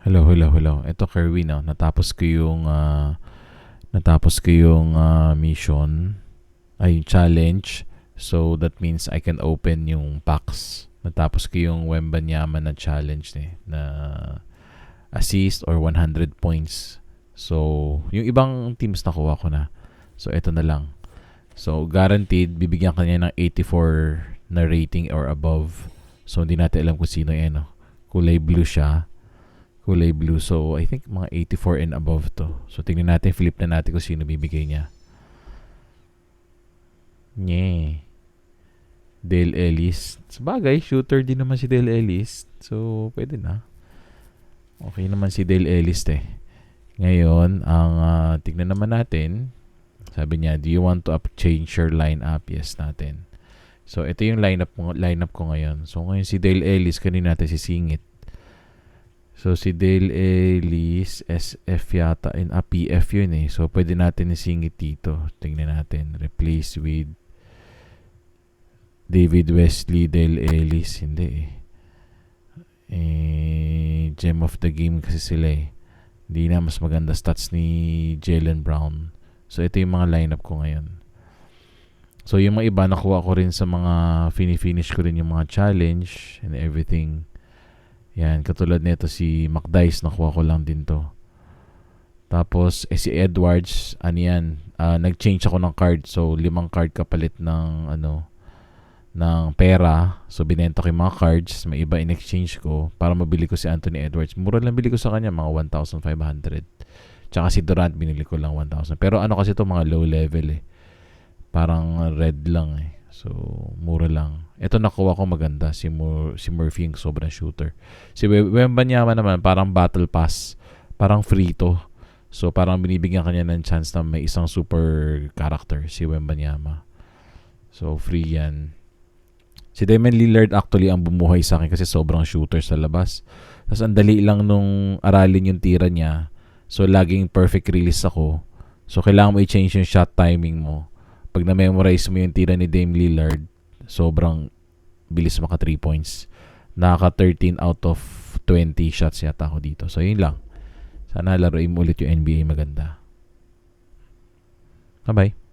Hello, hello, hello. Ito Kerwin, no? Natapos ko yung mission, ay challenge. So that means I can open yung packs. Natapos ko yung Wembanyama na challenge na assist or 100 points. So, yung ibang teams nakuha ko na. So, ito na lang. So, guaranteed, bibigyan ka niya ng 84 na rating or above. So, hindi natin alam kung sino yan. No? Kulay blue siya. Kulay blue. So, I think mga 84 and above to. So, tingnan natin, flip na natin kung sino bibigay niya. Nye. Dale Ellis. Sabagay, shooter din naman si Dale Ellis. So, pwede na. Okay naman si Dale Ellis Ngayon, ang tignan naman natin, sabi niya, do you want to change your lineup? Yes natin. So, ito yung lineup ko ngayon. So, ngayon si Dale Ellis, kanina natin sisingit. So, si Dale Ellis, SF yata, PF yun eh. So, pwede natin isingit dito. Tingnan natin. Replace with David Wesley, Dale Ellis. Hindi gem of the game kasi sila eh. Hindi na, mas maganda stats ni Jaylen Brown. So, ito yung mga lineup ko ngayon. So, yung mga iba, nakuha ko rin sa mga finish ko rin yung mga challenge and everything. Yan, katulad nito si McDice, nakuha ko lang din to. Tapos, si Edwards, nag-change ako ng card. So, 5 card kapalit ng ng pera. So, binenta ko yung mga cards. May iba in-exchange ko para mabili ko si Anthony Edwards. Mura lang bili ko sa kanya, mga 1,500. Tsaka si Durant, binili ko lang 1,000. Pero kasi to mga low level eh. Parang red lang eh. So, mura lang. Ito nakuha ko maganda. Si Murphy yung sobrang shooter. Si Wembanyama naman, parang battle pass. Parang free to. So, parang binibigyan kanya ng chance na may isang super character, si Wembanyama. So, free yan. Si Damian Lillard actually ang bumuhay sa akin kasi sobrang shooter sa labas. Tapos ang dali lang nung aralin yung tira niya. So laging perfect release ako. So kailangan mo i-change yung shot timing mo. Pag na-memorize mo yung tira ni Dame Lillard, sobrang bilis maka 3 points. Nakaka 13 out of 20 shots yata ako dito. So yun lang. Sana laruin mo ulit yung NBA maganda. Bye-bye.